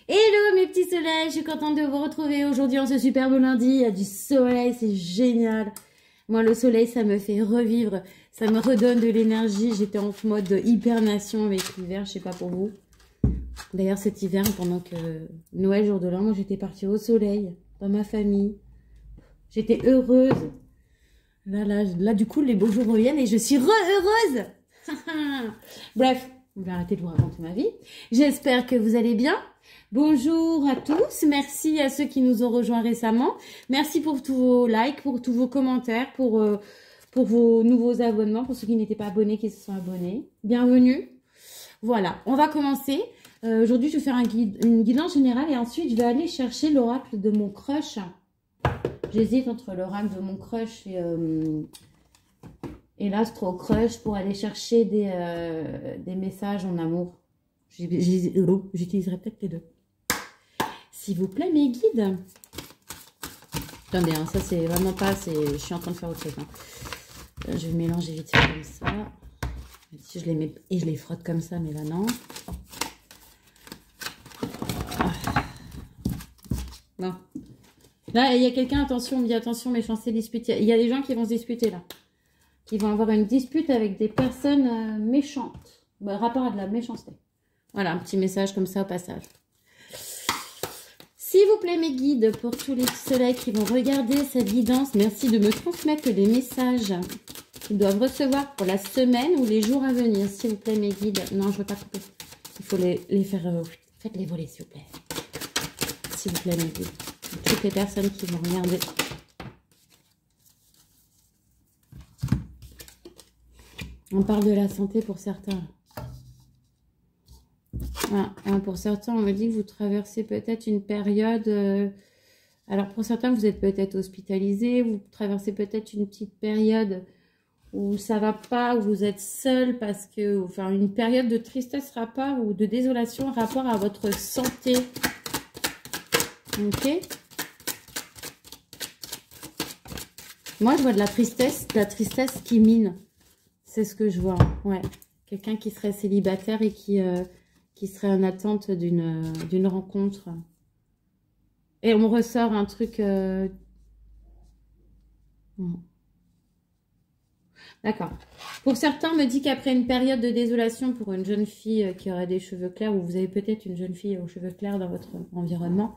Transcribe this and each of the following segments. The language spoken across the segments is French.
Hello mes petits soleils, je suis contente de vous retrouver aujourd'hui en ce superbe lundi. Il y a du soleil, c'est génial. Moi le soleil ça me fait revivre, ça me redonne de l'énergie. J'étais en mode hibernation avec l'hiver, je sais pas pour vous. D'ailleurs cet hiver, pendant que Noël, jour de l'an, moi j'étais partie au soleil, dans ma famille. J'étais heureuse. Là du coup les beaux jours reviennent et je suis heureuse. Bref, on va arrêter de vous raconter ma vie. J'espère que vous allez bien. Bonjour à tous, merci à ceux qui nous ont rejoints récemment. Merci pour tous vos likes, pour tous vos commentaires, pour vos nouveaux abonnements, pour ceux qui n'étaient pas abonnés, qui se sont abonnés. Bienvenue. Voilà, on va commencer. Aujourd'hui, je vais faire une guidance générale et ensuite, je vais aller chercher l'oracle de mon crush. J'hésite entre l'oracle de mon crush et l'astro crush pour aller chercher des messages en amour. J'utiliserai peut-être les deux. S'il vous plaît, mes guides. Attendez, hein, ça c'est vraiment pas... Je suis en train de faire autre chose. Hein. Je vais mélanger vite fait comme ça. Si je les mets et je les frotte comme ça, mais là non. Non. Là, il y a quelqu'un, attention, on me dit attention, méchanceté, dispute. Il y a des gens qui vont se disputer là. Qui vont avoir une dispute avec des personnes méchantes. Bah, rapport à de la méchanceté. Voilà, un petit message comme ça au passage. S'il vous plaît, mes guides, pour tous les petits soleils qui vont regarder cette guidance, merci de me transmettre les messages qu'ils doivent recevoir pour la semaine ou les jours à venir. S'il vous plaît, mes guides. Non, je ne veux pas couper. Il faut les faire... Faites-les voler, s'il vous plaît. S'il vous plaît, mes guides. Toutes les personnes qui vont regarder. On parle de la santé pour certains. Ah, pour certains, on me dit que vous traversez peut-être une période... alors, pour certains, vous êtes peut-être hospitalisé. Vous traversez peut-être une petite période où ça va pas, où vous êtes seul parce que... Enfin, une période de tristesse rapport ou de désolation rapport à votre santé. Ok. Moi, je vois de la tristesse qui mine. C'est ce que je vois. Ouais. Quelqu'un qui serait célibataire et qui serait en attente d'une rencontre. Et on me ressort un truc... D'accord. Pour certains, on me dit qu'après une période de désolation pour une jeune fille qui aurait des cheveux clairs, ou vous avez peut-être une jeune fille aux cheveux clairs dans votre environnement,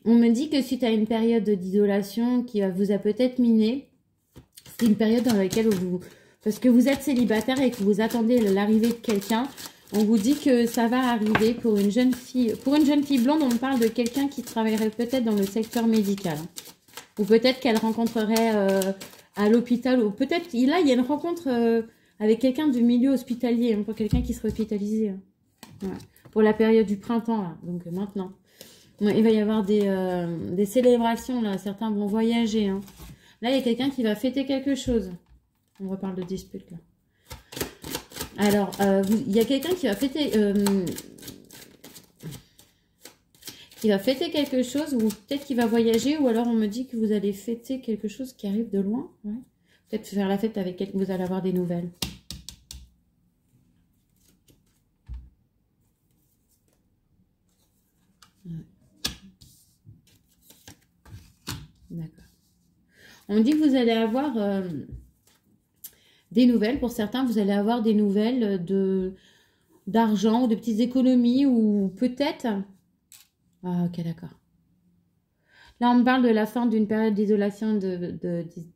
on me dit que suite à une période d'isolation qui vous a peut-être miné, c'est une période dans laquelle vous... Parce que vous êtes célibataire et que vous attendez l'arrivée de quelqu'un, on vous dit que ça va arriver pour une jeune fille. Pour une jeune fille blonde, on parle de quelqu'un qui travaillerait peut-être dans le secteur médical. Ou peut-être qu'elle rencontrerait à l'hôpital. Ou peut-être, là, il y a une rencontre avec quelqu'un du milieu hospitalier. Pour quelqu'un qui serait hospitalisé. Ouais. Pour la période du printemps, là. Donc maintenant. Ouais, il va y avoir des célébrations, là. Certains vont voyager. Hein. Là, il y a quelqu'un qui va fêter quelque chose. On reparle de dispute, là. Alors, il y a quelqu'un qui va fêter... quelque chose, ou peut-être qu'il va voyager, ou alors on me dit que vous allez fêter quelque chose qui arrive de loin. Ouais. Peut-être faire la fête avec quelqu'un, vous allez avoir des nouvelles. Ouais. D'accord. On me dit que vous allez avoir des nouvelles. Pour certains, vous allez avoir des nouvelles d'argent ou de petites économies, ou peut-être... Ah, ok, d'accord. Là, on me parle de la fin d'une période d'isolation,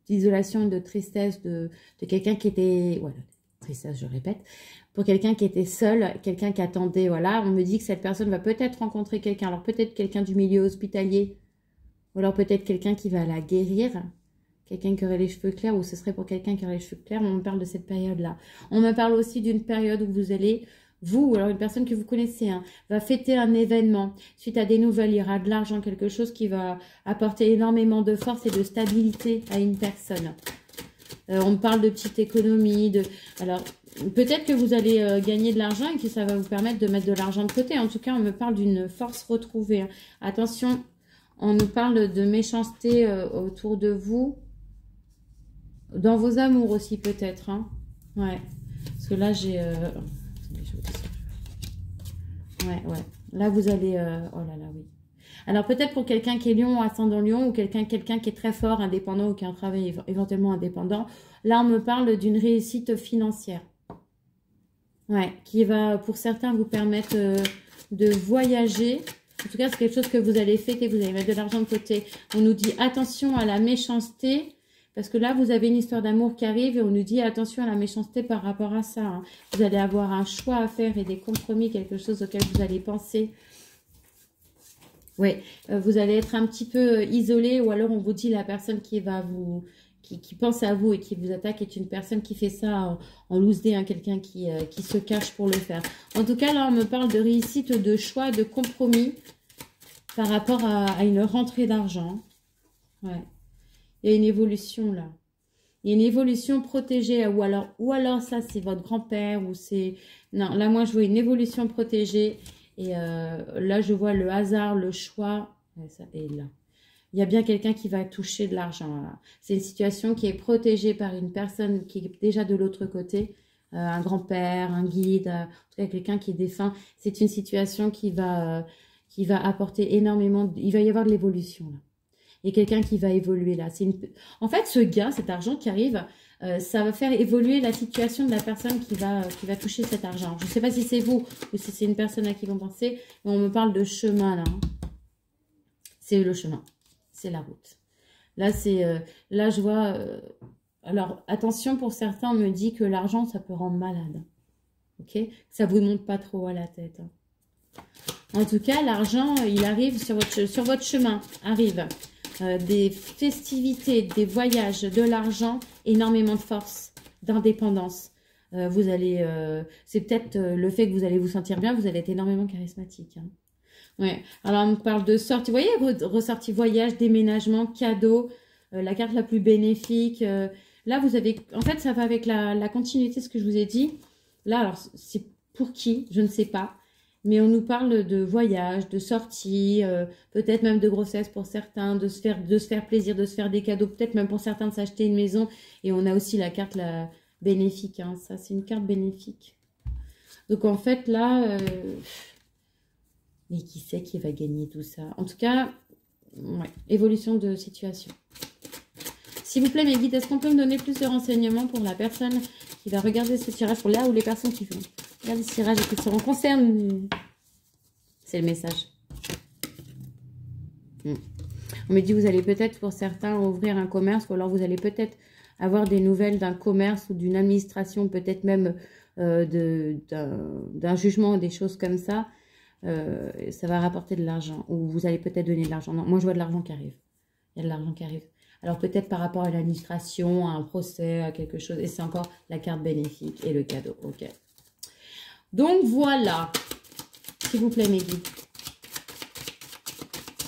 d'isolation, de tristesse, de quelqu'un qui était... Voilà, tristesse, je répète. Pour quelqu'un qui était seul, quelqu'un qui attendait, voilà. On me dit que cette personne va peut-être rencontrer quelqu'un. Alors, peut-être quelqu'un du milieu hospitalier. Ou alors, peut-être quelqu'un qui va la guérir. Quelqu'un qui aurait les cheveux clairs, ou ce serait pour quelqu'un qui aurait les cheveux clairs. On me parle de cette période-là. On me parle aussi d'une période où vous allez... Vous, ou alors une personne que vous connaissez, hein, va fêter un événement. Suite à des nouvelles, il y aura de l'argent, quelque chose qui va apporter énormément de force et de stabilité à une personne. On me parle de petite économie. Alors, peut-être que vous allez gagner de l'argent et que ça va vous permettre de mettre de l'argent de côté. En tout cas, on me parle d'une force retrouvée. Hein. Attention, on nous parle de méchanceté autour de vous. Dans vos amours aussi, peut-être. Hein. Ouais. Parce que là, j'ai... Ouais, ouais. Là, vous allez... oh là là, oui. Alors, peut-être pour quelqu'un qui est lion, ascendant lion, ou quelqu'un qui est très fort, indépendant, ou qui a un travail éventuellement indépendant. Là, on me parle d'une réussite financière. Ouais, qui va, pour certains, vous permettre de voyager. En tout cas, c'est quelque chose que vous allez fêter, vous allez mettre de l'argent de côté. On nous dit attention à la méchanceté, parce que là, vous avez une histoire d'amour qui arrive et on nous dit attention à la méchanceté par rapport à ça. Hein. Vous allez avoir un choix à faire et des compromis, quelque chose auquel vous allez penser. Oui, vous allez être un petit peu isolé ou alors on vous dit la personne qui va vous... Qui pense à vous et qui vous attaque est une personne qui fait ça en loose day, hein, quelqu'un qui se cache pour le faire. En tout cas, là, on me parle de réussite, de choix, de compromis par rapport à une rentrée d'argent. Ouais. Il y a une évolution là. Il y a une évolution protégée ou alors ça, c'est votre grand-père ou c'est... Non, là, moi, je vois une évolution protégée et là, je vois le hasard, le choix. Ouais, ça, et là. Il y a bien quelqu'un qui va toucher de l'argent. C'est une situation qui est protégée par une personne qui est déjà de l'autre côté. Un grand-père, un guide, en tout cas quelqu'un qui est défunt. C'est une situation qui va apporter énormément... Il va y avoir de l'évolution là. Il y a quelqu'un qui va évoluer là. En fait, ce gain, cet argent qui arrive, ça va faire évoluer la situation de la personne qui va toucher cet argent. Je ne sais pas si c'est vous ou si c'est une personne à qui vous pensez, mais on me parle de chemin là. Hein. C'est le chemin. C'est la route. Là, là je vois... alors, attention, pour certains, on me dit que l'argent, ça peut rendre malade. Ok? Ça vous monte pas trop à la tête. Hein. En tout cas, l'argent, il arrive sur votre chemin. Arrive. Des festivités, des voyages, de l'argent, énormément de force, d'indépendance. Vous allez... c'est peut-être le fait que vous allez vous sentir bien, vous allez être énormément charismatique. Hein. Ouais. Alors, on parle de sortie. Vous voyez, ressortie voyage, déménagement, cadeau, la carte la plus bénéfique. Là, vous avez... En fait, ça va avec la continuité de ce que je vous ai dit. Là, alors, c'est pour qui? Je ne sais pas. Mais on nous parle de voyage, de sortie, peut-être même de grossesse pour certains, de se faire plaisir, de se faire des cadeaux, peut-être même pour certains de s'acheter une maison. Et on a aussi la carte bénéfique. Hein. Ça, c'est une carte bénéfique. Donc, en fait, là... Mais qui sait qui va gagner tout ça? En tout cas, ouais, évolution de situation. S'il vous plaît, mes guides, est-ce qu'on peut me donner plus de renseignements pour la personne qui va regarder ce tirage, pour là où les personnes qui vont regarder ce tirage et qui seront concernées? C'est le message. On me dit, vous allez peut-être, pour certains, ouvrir un commerce, ou alors vous allez peut-être avoir des nouvelles d'un commerce ou d'une administration, peut-être même d'un jugement, des choses comme ça. Ça va rapporter de l'argent, ou vous allez peut-être donner de l'argent. Non, moi je vois de l'argent qui arrive. Il y a de l'argent qui arrive. Alors peut-être par rapport à l'administration, à un procès, à quelque chose. Et c'est encore la carte bénéfique et le cadeau. Ok. Donc voilà. S'il vous plaît, mes guides.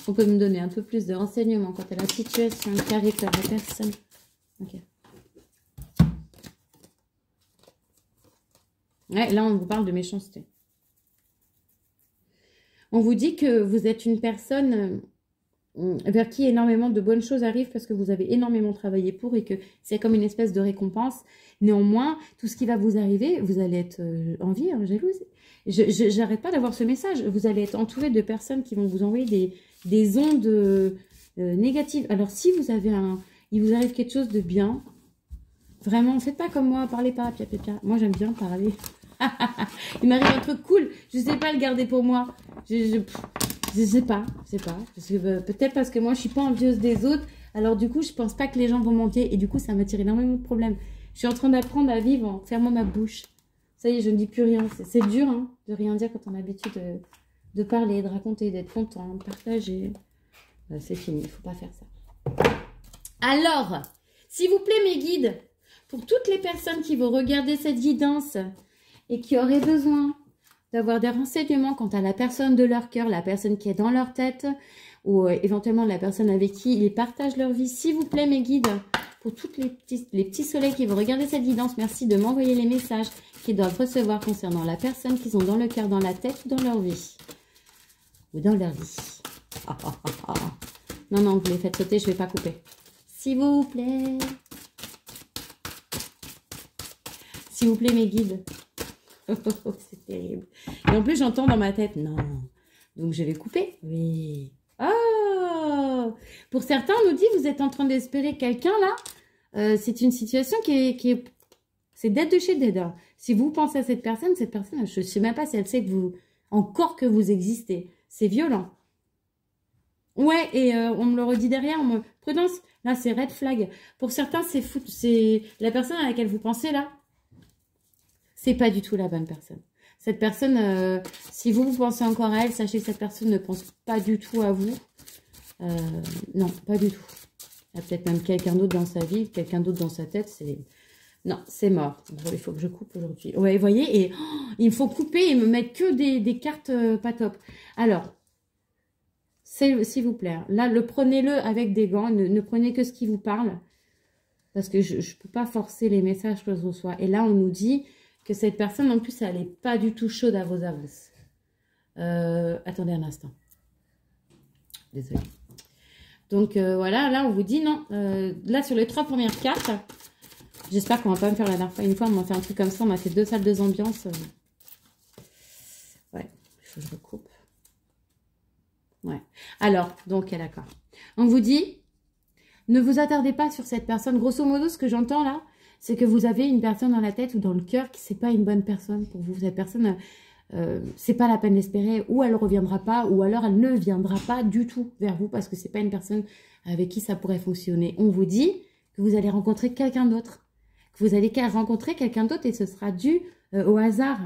On peut me donner un peu plus de renseignements quant à la situation qui arrive sur la personne. Ok. Ouais, là on vous parle de méchanceté. On vous dit que vous êtes une personne vers qui énormément de bonnes choses arrivent parce que vous avez énormément travaillé pour et que c'est comme une espèce de récompense. Néanmoins, tout ce qui va vous arriver, vous allez être envieux, jalouse. J'arrête pas d'avoir ce message. Vous allez être entouré de personnes qui vont vous envoyer des ondes négatives. Alors, si vous avez il vous arrive quelque chose de bien, vraiment, faites pas comme moi, parlez pas, pia, pia, pia. Moi, j'aime bien parler. Il m'arrive un truc cool, je sais pas le garder pour moi. Je sais pas. Peut-être parce que moi, je suis pas envieuse des autres. Alors, du coup, je pense pas que les gens vont mentir. Et du coup, ça m'attire énormément de problèmes. Je suis en train d'apprendre à vivre en fermant ma bouche. Ça y est, je ne dis plus rien. C'est dur, hein, de rien dire quand on a l'habitude de parler, de raconter, d'être content, de partager. C'est fini, il faut pas faire ça. Alors, s'il vous plaît, mes guides, pour toutes les personnes qui vont regarder cette guidance et qui auraient besoin d'avoir des renseignements quant à la personne de leur cœur, la personne qui est dans leur tête, ou éventuellement la personne avec qui ils partagent leur vie. S'il vous plaît, mes guides, pour tous les petits soleils qui vont regarder cette guidance, merci de m'envoyer les messages qu'ils doivent recevoir concernant la personne qu'ils ont dans le cœur, dans la tête ou dans leur vie. Ou dans leur vie. Non, non, vous les faites sauter, je ne vais pas couper. S'il vous plaît. S'il vous plaît, mes guides. C'est terrible. Et en plus, j'entends dans ma tête, non. Donc, je vais couper. Oui. Oh! Pour certains, on nous dit, vous êtes en train d'espérer quelqu'un, là. C'est une situation c'est dead de chez dead. Si vous pensez à cette personne, je ne sais même pas si elle sait que encore que vous existez. C'est violent. Ouais, et on me le redit derrière, prudence, là, c'est red flag. Pour certains, c'est fou. C'est la personne à laquelle vous pensez, là. C'est pas du tout la bonne personne. Cette personne, si vous pensez encore à elle, sachez que cette personne ne pense pas du tout à vous. Non, pas du tout. Il y a peut-être même quelqu'un d'autre dans sa vie, quelqu'un d'autre dans sa tête. Non, c'est mort. Bon, il faut que je coupe aujourd'hui. Ouais, vous voyez, et il faut couper et me mettre que des cartes pas top. Alors, s'il vous plaît, là, prenez-le avec des gants. Ne prenez que ce qui vous parle. Parce que je ne peux pas forcer les messages que je reçois. Et là, on nous dit que cette personne, en plus, elle n'est pas du tout chaude à vos avances. Attendez un instant. Désolée. Donc, voilà, là, on vous dit non. Là, sur les 3 premières cartes, j'espère qu'on ne va pas me faire la dernière fois. Une fois, on m'a fait un truc comme ça. On m'a fait 2 salles, 2 ambiances. Ouais, il faut que je recoupe. Ouais. Alors, donc, d'accord. On vous dit, ne vous attardez pas sur cette personne. Grosso modo, ce que j'entends là, c'est que vous avez une personne dans la tête ou dans le cœur qui n'est pas une bonne personne pour vous. Cette personne, c'est pas la peine d'espérer, ou elle ne reviendra pas, ou alors elle ne viendra pas du tout vers vous parce que c'est pas une personne avec qui ça pourrait fonctionner. On vous dit que vous allez rencontrer quelqu'un d'autre, que vous allez rencontrer quelqu'un d'autre et ce sera dû au hasard.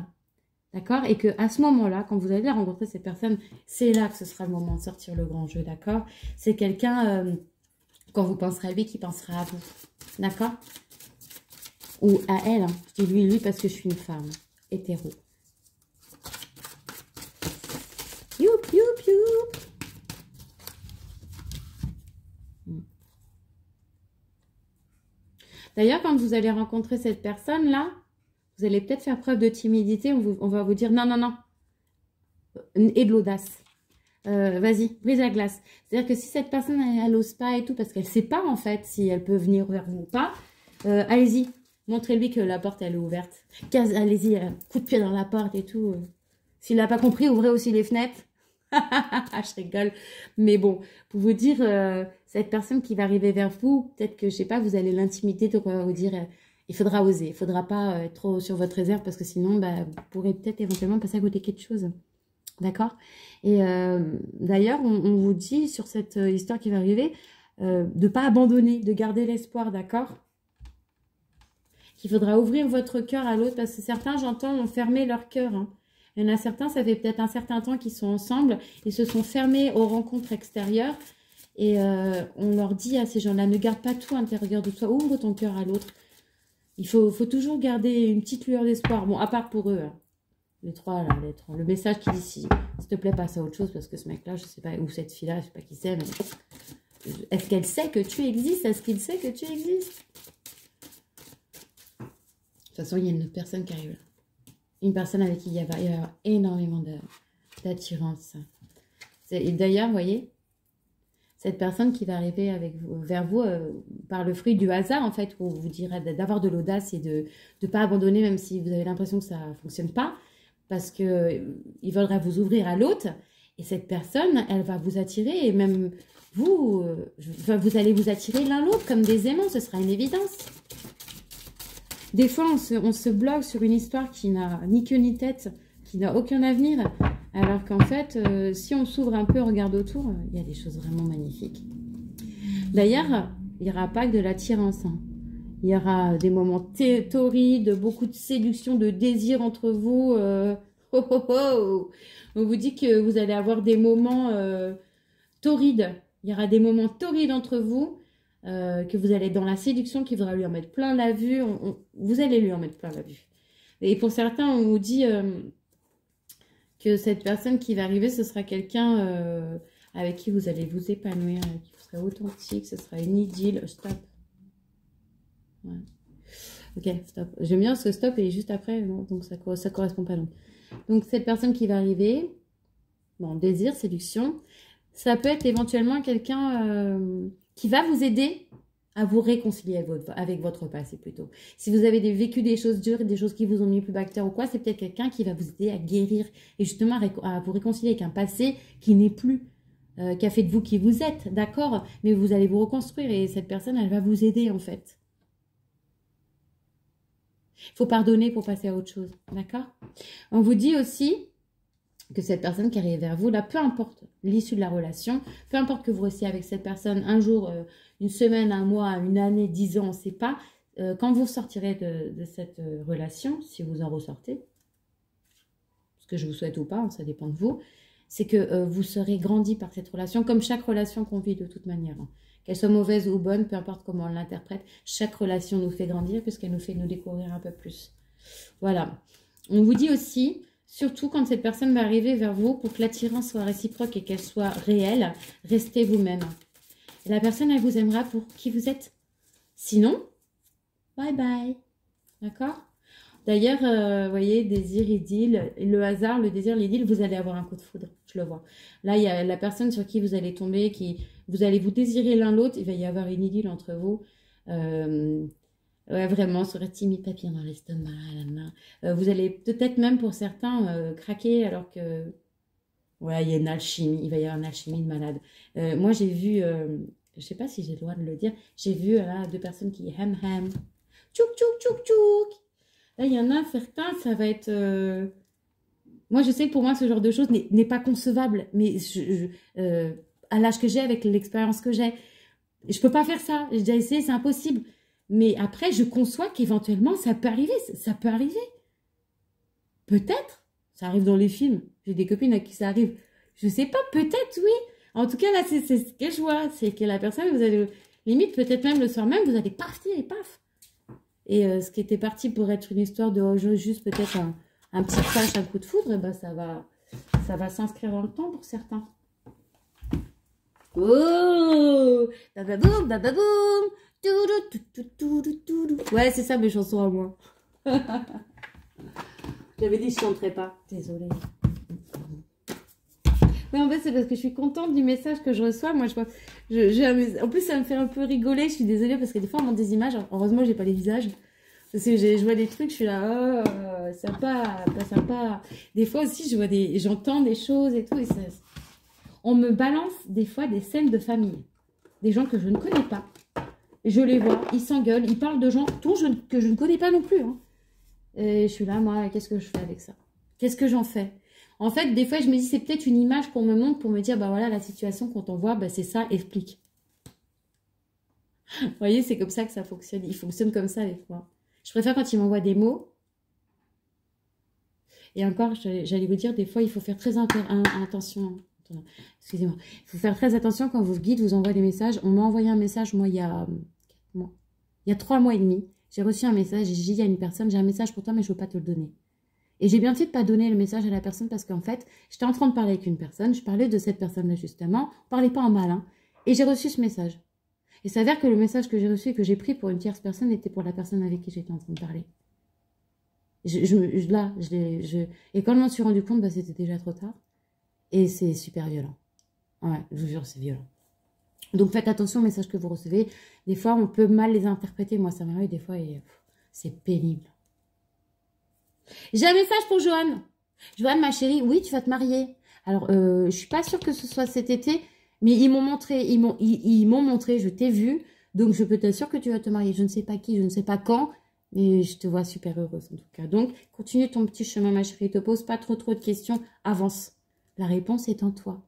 D'accord? Et que à ce moment-là, quand vous allez rencontrer cette personne, c'est là que ce sera le moment de sortir le grand jeu. D'accord? C'est quelqu'un, quand vous penserez à lui, qui pensera à vous. D'accord? Ou à elle. Hein. Je dis lui parce que je suis une femme hétéro. Youp, youp, youp. D'ailleurs, quand vous allez rencontrer cette personne-là, vous allez peut-être faire preuve de timidité. On va vous dire non, non, non. Et de l'audace. Vas-y, brise la glace. C'est-à-dire que si cette personne, elle n'ose pas et tout, parce qu'elle ne sait pas en fait si elle peut venir vers vous ou pas, allez-y. Montrez-lui que la porte, elle est ouverte. Allez-y, coup de pied dans la porte et tout. S'il n'a pas compris, ouvrez aussi les fenêtres. Je rigole. Mais bon, pour vous dire, cette personne qui va arriver vers vous, peut-être que, je sais pas, vous allez l'intimider, donc on va vous dire, il faudra oser. Il ne faudra pas être trop sur votre réserve parce que sinon, bah, vous pourrez peut-être éventuellement passer à côté de quelque chose. D'accord? Et d'ailleurs, on vous dit sur cette histoire qui va arriver, de ne pas abandonner, de garder l'espoir, d'accord? Qu'il faudra ouvrir votre cœur à l'autre parce que certains, j'entends, ont fermé leur cœur. Hein. Il y en a certains, ça fait peut-être un certain temps qu'ils sont ensemble, ils se sont fermés aux rencontres extérieures et on leur dit à ces gens-là, ne garde pas tout à l'intérieur de toi, ouvre ton cœur à l'autre. Il faut toujours garder une petite lueur d'espoir. Bon, à part pour eux, hein. Les 3, là, le message qui dit, s'il te plaît, passe à autre chose parce que ce mec-là, je sais pas, ou cette fille-là, je sais pas qui c'est, mais est-ce qu'elle sait que tu existes? Est-ce qu'il sait que tu existes? De toute façon, il y a une autre personne qui arrive là. Une personne avec qui il va y avoir énormément d'attirance. Et d'ailleurs, vous voyez, cette personne qui va arriver vers vous par le fruit du hasard, en fait, où on vous dira d'avoir de l'audace et de ne pas abandonner, même si vous avez l'impression que ça ne fonctionne pas, parce qu'il faudra vous ouvrir à l'autre. Et cette personne, elle va vous attirer, et même vous, vous allez vous attirer l'un l'autre comme des aimants, ce sera une évidence. Des fois, on se bloque sur une histoire qui n'a ni queue ni tête, qui n'a aucun avenir. Alors qu'en fait, si on s'ouvre un peu, on regarde autour, il y a des choses vraiment magnifiques. D'ailleurs, il n'y aura pas que de l'attirance. Hein. Il y aura des moments torrides, beaucoup de séduction, de désir entre vous. On vous dit que vous allez avoir des moments torrides. Il y aura des moments torrides entre vous. Que vous allez être dans la séduction, qu'il faudra lui en mettre plein la vue, vous allez lui en mettre plein la vue. Et pour certains, on vous dit que cette personne qui va arriver, ce sera quelqu'un avec qui vous allez vous épanouir, qui vous serez authentique, ce sera une idylle. Stop. Ouais. Ok, stop. J'aime bien ce stop et juste après, non, donc ça correspond pas. Donc cette personne qui va arriver, bon, désir, séduction, ça peut être éventuellement quelqu'un qui va vous aider à vous réconcilier avec votre passé plutôt. Si vous avez vécu des choses dures, des choses qui vous ont mis plus bas que terre ou quoi, c'est peut-être quelqu'un qui va vous aider à guérir et justement à vous réconcilier avec un passé qui n'est plus, qui a fait de vous qui vous êtes, d'accord? Mais vous allez vous reconstruire et cette personne, elle va vous aider en fait. Il faut pardonner pour passer à autre chose, d'accord? On vous dit aussi que cette personne qui arrive vers vous, là, peu importe l'issue de la relation, peu importe que vous restiez avec cette personne un jour, une semaine, un mois, une année, 10 ans, on ne sait pas, quand vous sortirez de cette relation, si vous en ressortez, ce que je vous souhaite ou pas, hein, ça dépend de vous, c'est que vous serez grandi par cette relation, comme chaque relation qu'on vit de toute manière. Hein. Qu'elle soit mauvaise ou bonne, peu importe comment on l'interprète, chaque relation nous fait grandir puisqu'elle nous fait nous découvrir un peu plus. Voilà. On vous dit aussi, surtout quand cette personne va arriver vers vous, pour que l'attirance soit réciproque et qu'elle soit réelle, restez vous-même. La personne, elle vous aimera pour qui vous êtes. Sinon, bye bye. D'accord? D'ailleurs, vous voyez, désir, idylle, le hasard, le désir, l'idylle, vous allez avoir un coup de foudre, je le vois. Là, il y a la personne sur qui vous allez tomber, vous allez vous désirer l'un l'autre, il va y avoir une idylle entre vous. Ouais, vraiment, sur timide, papillon dans l'estomac, vous allez peut-être même pour certains craquer alors que, ouais, il y a une alchimie, il va y avoir une alchimie de malade. Moi, j'ai vu, je sais pas si j'ai le droit de le dire, j'ai vu là 2 personnes qui ham, tchouk, tchouk, tchouk, tchouk. Là, il y en a certains, ça va être... Moi, je sais que pour moi, ce genre de choses n'est pas concevable. Mais à l'âge que j'ai, avec l'expérience que j'ai, je peux pas faire ça. J'ai déjà essayé, c'est impossible. Mais après, je conçois qu'éventuellement, ça peut arriver. Ça peut arriver. Peut-être. Ça arrive dans les films. J'ai des copines à qui ça arrive. Je sais pas, peut-être, oui. En tout cas, là, c'est ce que je vois. C'est que la personne, vous allez... Limite, peut-être même le soir même, vous allez partir et paf. Et ce qui était parti pour être une histoire de juste peut-être un petit crash, un coup de foudre, ben ça va s'inscrire dans le temps pour certains. Oh, bababoum, bababoum, ouais, c'est ça mes chansons à moi. J'avais dit je chanterais pas. Désolée. Mais en fait, c'est parce que je suis contente du message que je reçois. Moi, en plus, ça me fait un peu rigoler. Je suis désolée parce que des fois, on montre des images. Heureusement, j'ai pas les visages. Parce que je vois des trucs, je suis là, oh, sympa, pas sympa. Des fois aussi, j'entends des choses et tout. Et on me balance des fois des scènes de famille. Des gens que je ne connais pas. Je les vois, ils s'engueulent, ils parlent de gens que je ne connais pas non plus. Hein. Et je suis là, moi, qu'est-ce que je fais avec ça? Qu'est-ce que j'en fais? En fait, des fois, je me dis, c'est peut-être une image qu'on me montre pour me dire, bah voilà, la situation, quand on voit, bah, c'est ça, explique. Vous voyez, c'est comme ça que ça fonctionne. Il fonctionne comme ça, des fois. Je préfère quand il m'envoie des mots. Et encore, j'allais vous dire, des fois, il faut faire très attention. Excusez-moi. Il faut faire très attention quand vos guides vous envoient des messages. On m'a envoyé un message, moi, il y a 3 mois et demi. J'ai reçu un message et j'ai dit à une personne, j'ai un message pour toi, mais je ne veux pas te le donner. Et j'ai bien fait de ne pas donner le message à la personne parce qu'en fait, j'étais en train de parler avec une personne, je parlais de cette personne-là justement, on ne parlait pas en mal, hein, et j'ai reçu ce message. Et ça s'avère que le message que j'ai reçu et que j'ai pris pour une tierce personne était pour la personne avec qui j'étais en train de parler. Et quand je m'en suis rendu compte, bah, c'était déjà trop tard. Et c'est super violent. Ouais, je vous jure, c'est violent. Donc faites attention aux messages que vous recevez. Des fois, on peut mal les interpréter. Moi, ça m'arrive des fois et c'est pénible. J'ai un message pour Joanne. Joanne, ma chérie, oui, tu vas te marier. Alors, je suis pas sûre que ce soit cet été, mais ils m'ont montré, je t'ai vu, donc je peux t'assurer que tu vas te marier. Je ne sais pas qui, je ne sais pas quand, mais je te vois super heureuse en tout cas. Donc, continue ton petit chemin, ma chérie. Ne te pose pas trop de questions, avance. La réponse est en toi.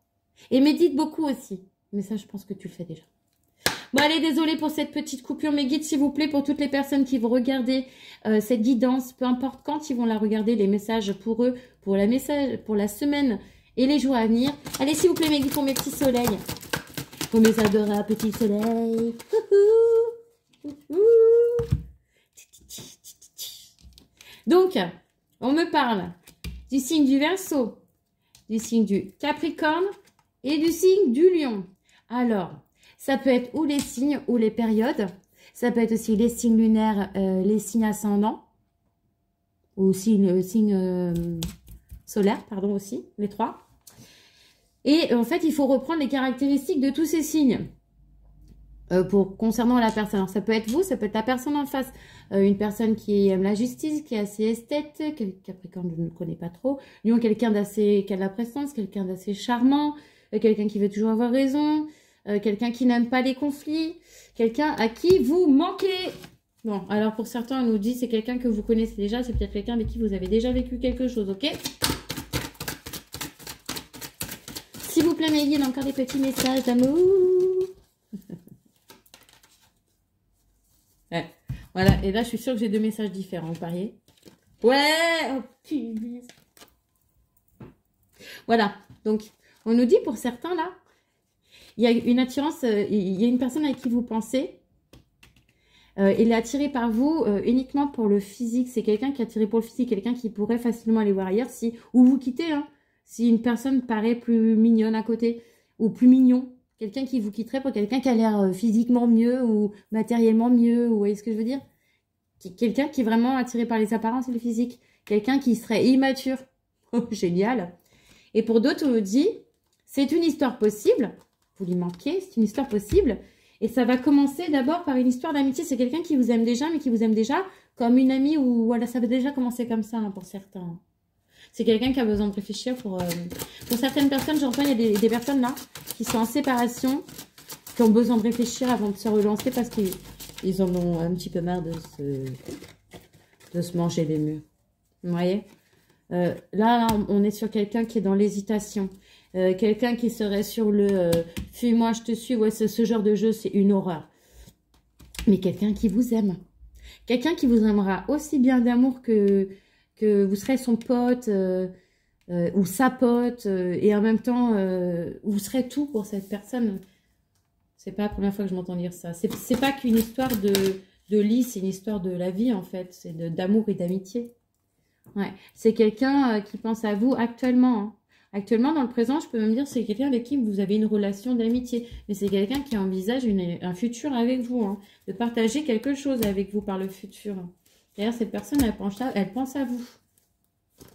Et médite beaucoup aussi. Mais ça, je pense que tu le fais déjà. Bon, allez, désolée pour cette petite coupure. Mes guides, s'il vous plaît, pour toutes les personnes qui vont regarder cette guidance, peu importe quand ils vont la regarder, les messages pour eux, pour la semaine et les jours à venir. Allez, s'il vous plaît, mes guides, pour mes petits soleils. Pour mes adorables petits soleils. Donc, on me parle du signe du Verseau, du signe du Capricorne et du signe du Lion. Alors, ça peut être ou les signes ou les périodes. Ça peut être aussi les signes lunaires, les signes ascendants. Ou aussi le signe solaire, pardon, aussi, les 3. Et en fait, il faut reprendre les caractéristiques de tous ces signes. concernant la personne. Alors, ça peut être vous, ça peut être la personne en face. Une personne qui aime la justice, qui est assez esthète, Capricorne, je ne connais pas trop. Lion, quelqu'un d'assez, qui a de la présence, quelqu'un d'assez charmant, quelqu'un qui veut toujours avoir raison, quelqu'un qui n'aime pas les conflits, quelqu'un à qui vous manquez. Bon, alors pour certains, on nous dit c'est quelqu'un que vous connaissez déjà, c'est peut-être quelqu'un avec qui vous avez déjà vécu quelque chose, ok? S'il vous plaît, mes guides, encore des petits messages d'amour. Ouais. Voilà, et là, je suis sûre que j'ai 2 messages différents, vous pariez? Ouais! Oh, punaise. Voilà, donc, on nous dit pour certains, là, il y a une attirance, il y a une personne avec qui vous pensez, il est attiré par vous uniquement pour le physique. C'est quelqu'un qui est attiré pour le physique, quelqu'un qui pourrait facilement aller voir ailleurs, ou vous quittez, hein, si une personne paraît plus mignonne à côté, ou plus mignon. Quelqu'un qui vous quitterait pour quelqu'un qui a l'air physiquement mieux ou matériellement mieux. Vous voyez ce que je veux dire? Quelqu'un qui est vraiment attiré par les apparences et le physique. Quelqu'un qui serait immature. Oh, génial. Et pour d'autres, on nous dit, c'est une histoire possible. Vous lui manquez, c'est une histoire possible. Et ça va commencer d'abord par une histoire d'amitié. C'est quelqu'un qui vous aime déjà, mais qui vous aime déjà comme une amie. Ou voilà, ça va déjà commencer comme ça, hein, pour certains. C'est quelqu'un qui a besoin de réfléchir pour certaines personnes. J'entends, il y a des personnes là qui sont en séparation, qui ont besoin de réfléchir avant de se relancer parce qu'ils en ont un petit peu marre de se manger les murs. Vous voyez, là, on est sur quelqu'un qui est dans l'hésitation. Quelqu'un qui serait sur le fuis-moi, je te suis. Ouais, ce genre de jeu, c'est une horreur. Mais quelqu'un qui vous aime. Quelqu'un qui vous aimera aussi bien d'amour que vous serez son pote ou sa pote. Et en même temps, vous serez tout pour cette personne. C'est pas la première fois que je m'entends dire ça. C'est pas qu'une histoire de lit, c'est une histoire de la vie, en fait. C'est d'amour et d'amitié. Ouais. C'est quelqu'un qui pense à vous actuellement, hein. Actuellement, dans le présent, je peux même dire c'est quelqu'un avec qui vous avez une relation d'amitié. Mais c'est quelqu'un qui envisage un futur avec vous, hein, de partager quelque chose avec vous par le futur. D'ailleurs, cette personne, elle pense à vous.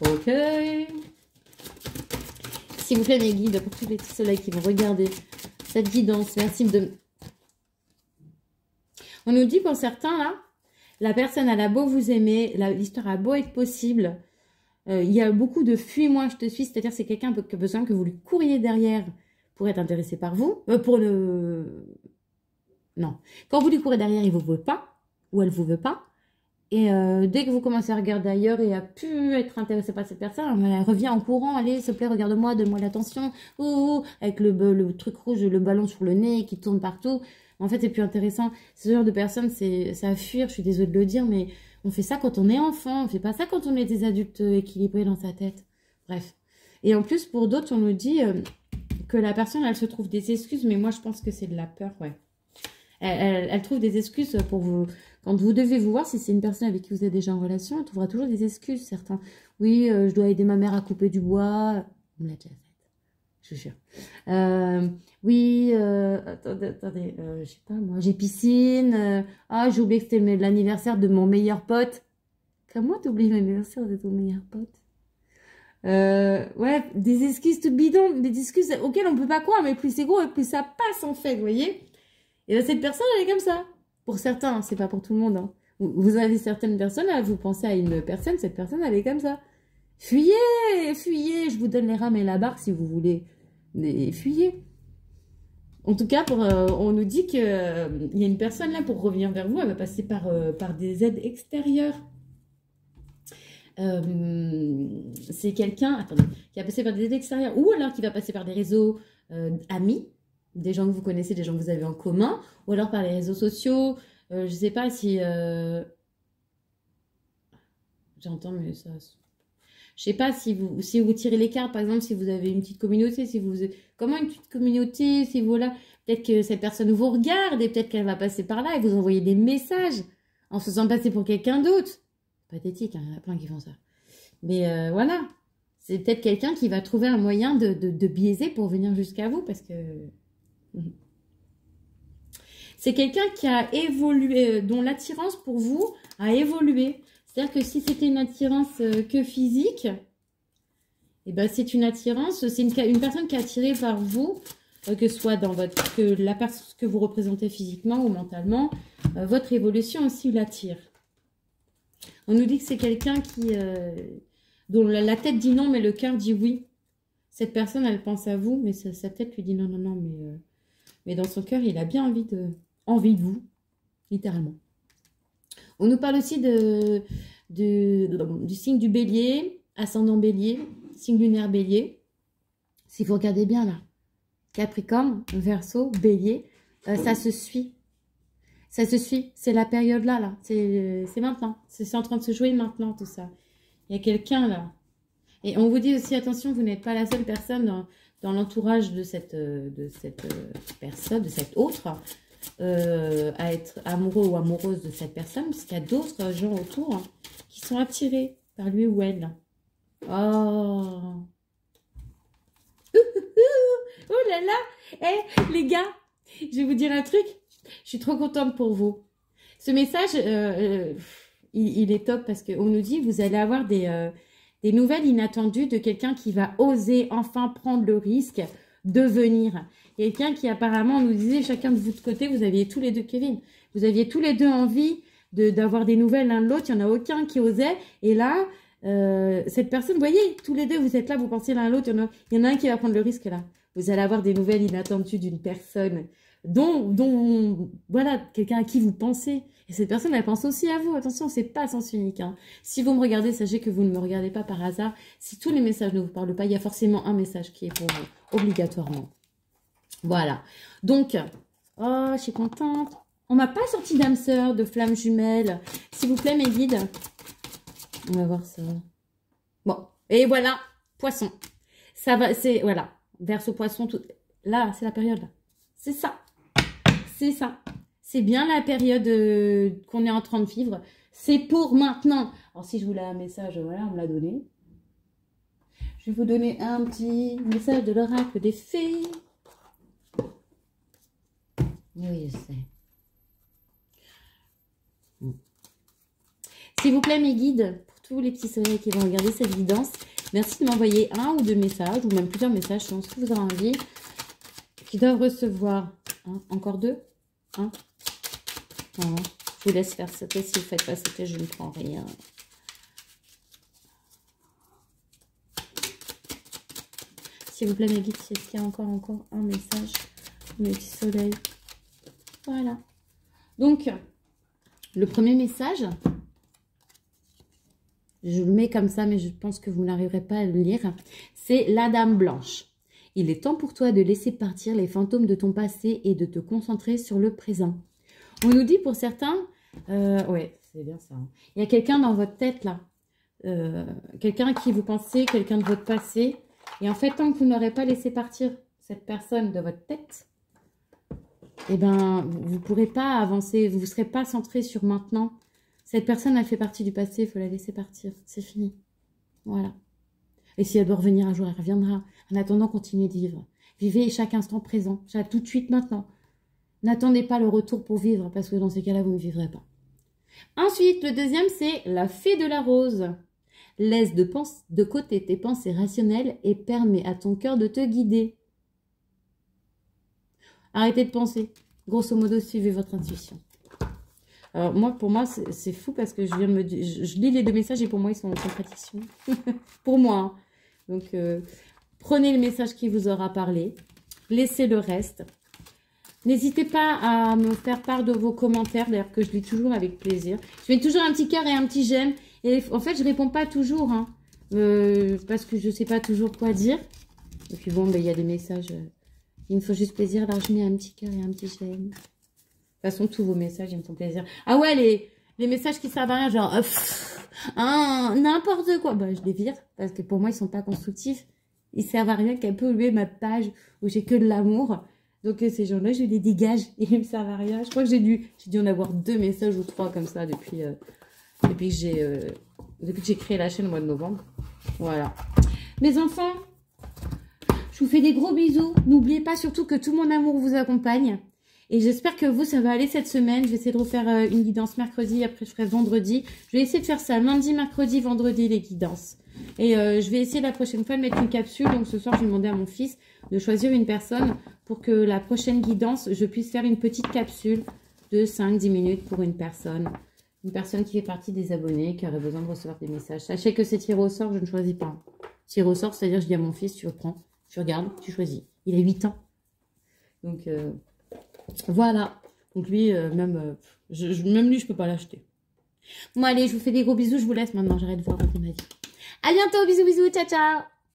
Ok. S'il vous plaît, mes guides, pour tous les petits soleils qui vont regarder cette guidance, merci de... On nous dit pour certains, là, la personne, elle a beau vous aimer, l'histoire a beau être possible... il y a beaucoup de fuis-moi, je te suis, c'est-à-dire c'est quelqu'un qui a besoin que vous lui couriez derrière pour être intéressé par vous. Non. Quand vous lui courez derrière, il ne vous veut pas, ou elle ne vous veut pas. Et dès que vous commencez à regarder ailleurs et à plus être intéressé par cette personne, elle revient en courant, allez, s'il te plaît, regarde-moi, donne-moi l'attention, avec le truc rouge, le ballon sur le nez qui tourne partout. En fait, c'est plus intéressant. Ce genre de personnes, c'est à fuir, je suis désolée de le dire, mais... On fait ça quand on est enfant, on ne fait pas ça quand on est des adultes équilibrés dans sa tête. Bref. Et en plus, pour d'autres, on nous dit que la personne, elle se trouve des excuses, mais moi, je pense que c'est de la peur, ouais. Elle trouve des excuses pour vous. Quand vous devez vous voir, si c'est une personne avec qui vous êtes déjà en relation, elle trouvera toujours des excuses, certains. Oui, je dois aider ma mère à couper du bois. On l'a déjà fait. Je vous jure. Oui, attendez, je sais pas moi, j'ai piscine. Ah, j'ai oublié que c'était l'anniversaire de mon meilleur pote. Comment t'oublies l'anniversaire de ton meilleur pote? Ouais, des excuses tout bidon, des excuses auxquelles on peut pas croire, mais plus c'est gros et plus ça passe en fait, vous voyez? Et là, cette personne, elle est comme ça. Pour certains, c'est pas pour tout le monde. Hein. Vous avez certaines personnes, là, vous pensez à une personne, cette personne, elle est comme ça. Fuyez, fuyez, je vous donne les rames et la barre si vous voulez. Mais fuyez. En tout cas, on nous dit qu'il y a une personne là pour revenir vers vous, elle va passer par des aides extérieures. C'est quelqu'un, attendez, qui va passer par des aides extérieures ou alors qui va passer par des réseaux amis, des gens que vous connaissez, des gens que vous avez en commun, ou alors par les réseaux sociaux. Je ne sais pas si... J'entends, mais ça... Je sais pas si vous tirez les cartes, par exemple, si vous avez une petite communauté, comment une petite communauté, si voilà, peut-être que cette personne vous regarde et peut-être qu'elle va passer par là et vous envoyer des messages en se faisant passer pour quelqu'un d'autre. Pathétique, hein, il y en a plein qui font ça. Mais voilà, c'est peut-être quelqu'un qui va trouver un moyen de biaiser pour venir jusqu'à vous parce que... C'est quelqu'un qui a évolué, dont l'attirance pour vous a évolué. C'est-à-dire que si c'était une attirance que physique, eh ben c'est une attirance, c'est une personne qui est attirée par vous que ce soit dans la personne que vous représentez physiquement ou mentalement, votre évolution aussi l'attire. On nous dit que c'est quelqu'un dont la tête dit non, mais le cœur dit oui. Cette personne, elle pense à vous, mais sa tête lui dit non, non, non, mais dans son cœur, il a bien envie de vous, littéralement. On nous parle aussi du signe du bélier, ascendant bélier, signe lunaire bélier. Si vous regardez bien là, Capricorne, Verseau, bélier, ça se suit. Ça se suit, c'est la période là. C'est maintenant. C'est en train de se jouer maintenant tout ça. Il y a quelqu'un là. Et on vous dit aussi, attention, vous n'êtes pas la seule personne dans l'entourage de cette personne, de cette autre, à être amoureux ou amoureuse de cette personne, parce qu'il y a d'autres gens autour qui sont attirés par lui ou elle. Oh, oh là là. Eh, les gars, je vais vous dire un truc. Je suis trop contente pour vous. Ce message, il est top parce qu'on nous dit, vous allez avoir des nouvelles inattendues de quelqu'un qui va oser enfin prendre le risque de venir. Quelqu'un qui apparemment, on nous disait, chacun de vous de côté, vous aviez tous les deux, Kevin, vous aviez tous les deux envie d'avoir des nouvelles l'un de l'autre, il n'y en a aucun qui osait. Et là, cette personne, vous voyez, tous les deux, vous êtes là, vous pensez l'un à l'autre, il y en a un qui va prendre le risque là. Vous allez avoir des nouvelles inattendues d'une personne dont voilà, quelqu'un à qui vous pensez. Et cette personne, elle pense aussi à vous. Attention, c'est pas sens unique. Hein. Si vous me regardez, sachez que vous ne me regardez pas par hasard. Si tous les messages ne vous parlent pas, il y a forcément un message qui est pour vous, obligatoirement. Voilà. Donc, oh, je suis contente. On m'a pas sorti d'âme sœur, de flamme jumelle. S'il vous plaît, mes guides. On va voir ça. Bon, et voilà, poisson. Ça va, c'est, voilà, Verseau poisson, tout. Là, c'est la période, là. C'est ça. C'est ça. C'est bien la période qu'on est en train de vivre. C'est pour maintenant. Alors, si je voulais un message, voilà, on me l'a donné. Je vais vous donner un petit message de l'oracle des fées. Oui, je sais. S'il vous plaît, mes guides, pour tous les petits soleils qui vont regarder cette guidance, merci de m'envoyer un ou deux messages, ou même plusieurs messages, selon ce que vous avez envie, qui doivent recevoir. Hein, encore deux. Hein. Voilà. Je vous laisse faire sauter. Si vous ne faites pas sauter, je ne prends rien. S'il vous plaît, mes guides, est-ce qu'il y a encore un message, mes petits soleils. Voilà. Donc, le premier message, je le mets comme ça, mais je pense que vous n'arriverez pas à le lire. C'est la Dame Blanche. Il est temps pour toi de laisser partir les fantômes de ton passé et de te concentrer sur le présent. On nous dit pour certains, ouais, c'est bien ça. Hein. Il y a quelqu'un dans votre tête là, quelqu'un qui vous pensez, quelqu'un de votre passé. Et en fait, tant que vous n'aurez pas laissé partir cette personne de votre tête, eh ben, vous ne pourrez pas avancer, vous ne serez pas centré sur maintenant. Cette personne, elle fait partie du passé, il faut la laisser partir. C'est fini. Voilà. Et si elle doit revenir un jour, elle reviendra. En attendant, continuez de vivre. Vivez chaque instant présent, tout de suite maintenant. N'attendez pas le retour pour vivre, parce que dans ces cas-là, vous ne vivrez pas. Ensuite, le deuxième, c'est la fée de la rose. Laisse de côté tes pensées rationnelles et permets à ton cœur de te guider. Arrêtez de penser. Grosso modo, suivez votre intuition. Alors, pour moi, c'est fou parce que je viens de me dire... Je lis les deux messages et pour moi, ils sont en contradiction. Pour moi. Hein. Donc, prenez le message qui vous aura parlé. Laissez le reste. N'hésitez pas à me faire part de vos commentaires, d'ailleurs que je lis toujours avec plaisir. Je mets toujours un petit cœur et un petit j'aime. Et en fait, je réponds pas toujours, hein, parce que je sais pas toujours quoi dire. Et puis bon, ben, y a des messages, il me faut juste plaisir, alors je mets un petit cœur et un petit j'aime. De toute façon, tous vos messages, ils me font plaisir. Ah ouais, les messages qui servent à rien, genre, n'importe quoi. Bah, je les vire, parce que pour moi, ils sont pas constructifs. Ils servent à rien qu'un peu oublier ma page où j'ai que de l'amour. Donc ces gens-là, je les dégage et ils me servent à rien. Je crois que j'ai dû en avoir 2 messages ou 3 comme ça depuis que j'ai créé la chaîne au mois de novembre. Voilà. Mes enfants, je vous fais des gros bisous. N'oubliez pas surtout que tout mon amour vous accompagne. Et j'espère que vous, ça va aller cette semaine. Je vais essayer de refaire une guidance mercredi. Après, je ferai vendredi. Je vais essayer de faire ça lundi, mercredi, vendredi, les guidances. Et je vais essayer la prochaine fois de mettre une capsule. Donc ce soir, je vais demander à mon fils de choisir une personne pour que la prochaine guidance, je puisse faire une petite capsule de 5-10 minutes pour une personne. Une personne qui fait partie des abonnés, qui aurait besoin de recevoir des messages. Sachez que c'est tiré au sort, je ne choisis pas. Tiré au sort, c'est-à-dire je dis à mon fils, tu reprends, tu regardes, tu choisis. Il a 8 ans. Donc voilà. Donc lui, même lui, je peux pas l'acheter. Bon allez, je vous fais des gros bisous, je vous laisse maintenant, j'arrête de voir votre vie. À bientôt, bisous, bisous, ciao, ciao.